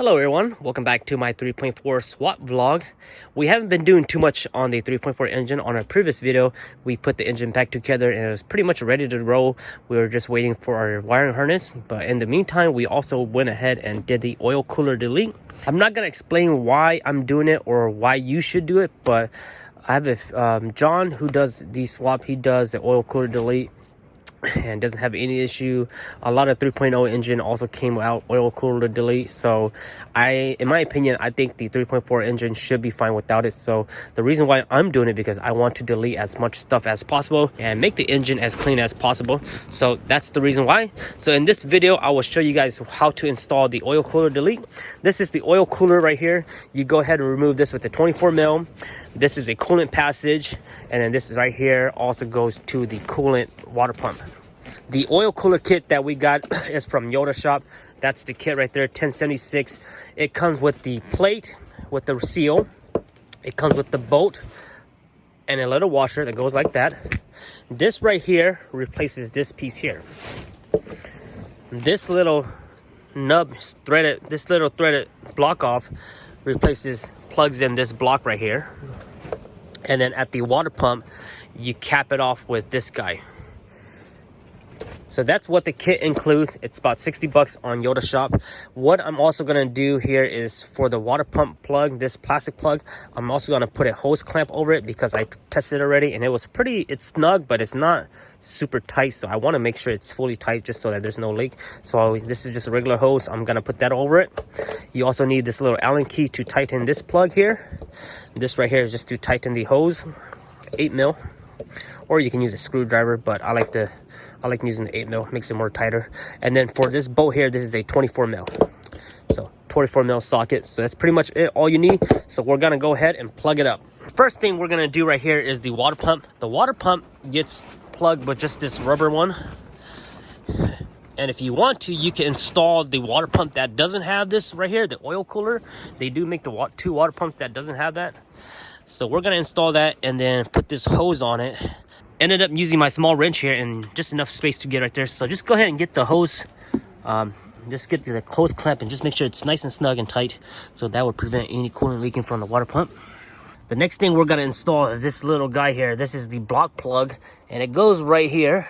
Hello everyone, welcome back to my 3.4 swap vlog. We haven't been doing too much on the 3.4 engine. On our previous video, we put the engine back together and it was pretty much ready to roll. We were just waiting for our wiring harness, but in the meantime, we also went ahead and did the oil cooler delete. I'm not going to explain why I'm doing it or why you should do it, but I have a John who does the swap. He does the oil cooler delete and doesn't have any issue. A lot of 3.0 engine also came out oil cooler delete, so in my opinion, I think the 3.4 engine should be fine without it. So the reason why I'm doing it, because I want to delete as much stuff as possible and make the engine as clean as possible. So that's the reason why. So in this video, I will show you guys how to install the oil cooler delete. This is the oil cooler right here. You go ahead and remove this with the 24 mil. This is a coolant passage, and then this is right here also goes to the coolant water pump. The oil cooler kit that we got is from Yoda Shop. That's the kit right there, 1076. It comes with the plate with the seal. It comes with the bolt and a little washer that goes like that. This right here replaces this piece here. This little nub threaded, this little threaded block off plugs in this block right here. And then at the water pump, you cap it off with this guy. So that's what the kit includes. It's about 60 bucks on Yoda Shop. What I'm also going to do here is for the water pump plug, this plastic plug, I'm also going to put a hose clamp over it because I tested already and it's snug, but it's not super tight. So I want to make sure it's fully tight just so that there's no leak. So this is just a regular hose. I'm going to put that over it. You also need this little Allen key to tighten this plug here. This right here is just to tighten the hose, 8 mil. Or you can use a screwdriver, but I like using the 8 mil, makes it more tighter. And then for this bolt here, this is a 24 mil. So 24 mil socket. So that's pretty much it, all you need. So we're gonna go ahead and plug it up. First thing we're gonna do right here is the water pump. The water pump gets plugged with just this rubber one. And if you want to, you can install the water pump that doesn't have this right here, the oil cooler. They do make the two water pumps that doesn't have that. So we're gonna install that and then put this hose on it. Ended up using my small wrench here and just enough space to get right there. So just go ahead and get the hose, just get the hose clamp and just make sure it's nice and snug and tight. So that would prevent any coolant leaking from the water pump. The next thing we're gonna install is this little guy here. This is the block plug and it goes right here.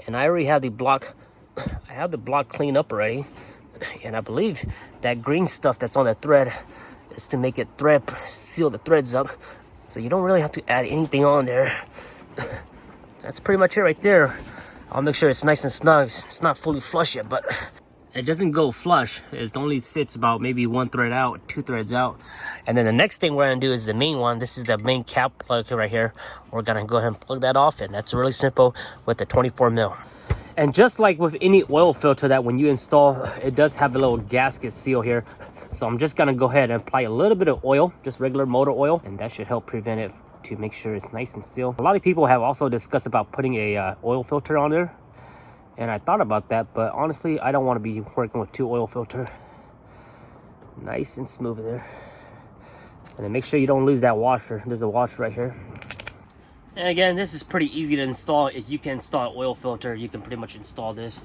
And I already have the block, I have the block cleaned up already. And I believe that green stuff that's on the thread is to make it seal the threads up. So you don't really have to add anything on there. That's pretty much it right there. I'll make sure it's nice and snug. It's not fully flush yet, but it doesn't go flush. It only sits about maybe one thread out, 2 threads out. And then the next thing we're gonna do is the main one. This is the main cap plug right here. We're gonna go ahead and plug that off, and that's really simple with the 24 mil. And just like with any oil filter that when you install, it does have a little gasket seal here. So I'm just gonna go ahead and apply a little bit of oil, just regular motor oil, and that should help prevent it to make sure it's nice and sealed. A lot of people have also discussed about putting a oil filter on there, and I thought about that, but honestly I don't want to be working with 2 oil filter. Nice and smooth in there. And then make sure you don't lose that washer. There's a washer right here. And again, this is pretty easy to install. If you can install an oil filter, you can pretty much install this.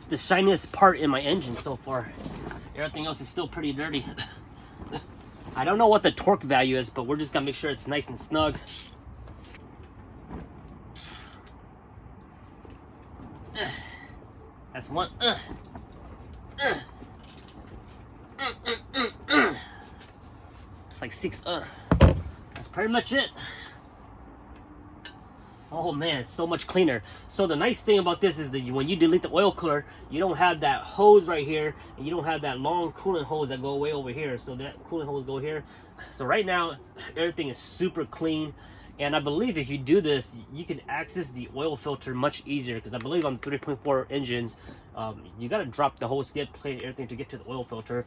The shiniest part in my engine so far. Everything else is still pretty dirty. I don't know what the torque value is, but we're just gonna make sure it's nice and snug. That's one. It's like 6. That's pretty much it. Oh man, it's so much cleaner. So the nice thing about this is that when you delete the oil cooler, you don't have that hose right here, and you don't have that long coolant hose that go way over here. So that coolant hose go here. So right now, everything is super clean. And I believe if you do this, you can access the oil filter much easier, because I believe on 3.4 engines, you gotta drop the whole skid plate and everything to get to the oil filter.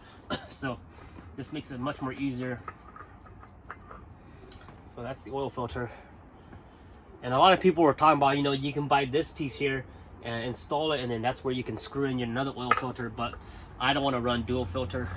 So this makes it much more easier. So that's the oil filter. And a lot of people were talking about, you can buy this piece here and install it, and then that's where you can screw in another oil filter, but I don't want to run dual filter.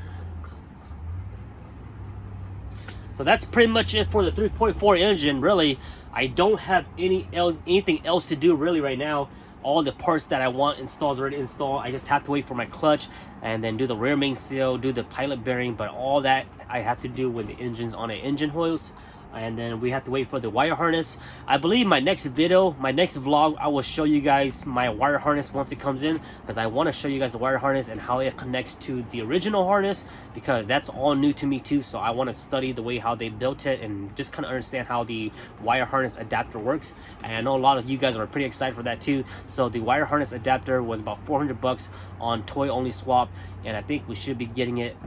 So that's pretty much it for the 3.4 engine. Really, I don't have anything else to do really right now. all the parts that I want installed already installed. I just have to wait for my clutch and then do the rear main seal, do the pilot bearing, but all that I have to do when the engine's on an engine hoist. And then we have to wait for the wire harness. I believe my next video, my next vlog, I will show you guys my wire harness once it comes in, because I want to show you guys the wire harness and how it connects to the original harness, because that's all new to me too. So I want to study the way how they built it and just kind of understand how the wire harness adapter works. And I know a lot of you guys are pretty excited for that too. So the wire harness adapter was about 400 bucks on Toy Only Swap, and I think we should be getting it.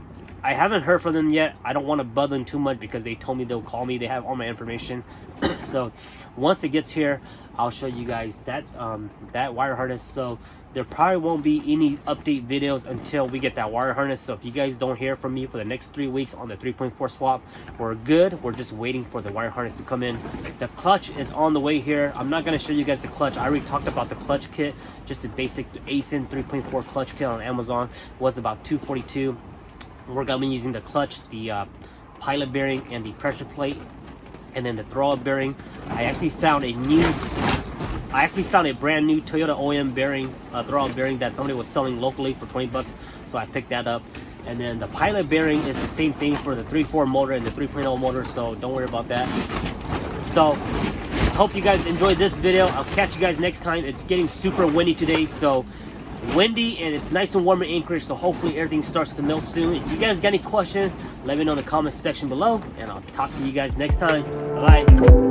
I haven't heard from them yet. I don't want to bug them too much because they told me they'll call me. They have all my information. So once it gets here, I'll show you guys that that wire harness. So there probably won't be any update videos until we get that wire harness. So if you guys don't hear from me for the next 3 weeks on the 3.4 swap, we're good. We're just waiting for the wire harness to come in. The clutch is on the way here. I'm not going to show you guys the clutch. I already talked about the clutch kit. Just the basic ASIN 3.4 clutch kit on Amazon was about $242. We're gonna be using the clutch, the pilot bearing, and the pressure plate, and then the throwout bearing. I actually found a brand new Toyota OEM bearing, throwout bearing that somebody was selling locally for 20 bucks, so I picked that up. And then the pilot bearing is the same thing for the 3.4 motor and the 3.0 motor, so don't worry about that. So hope you guys enjoyed this video. I'll catch you guys next time. It's getting super windy today, so windy, and it's nice and warm in Anchorage, so hopefully everything starts to melt soon. If you guys got any questions, let me know in the comments section below, and I'll talk to you guys next time. Bye.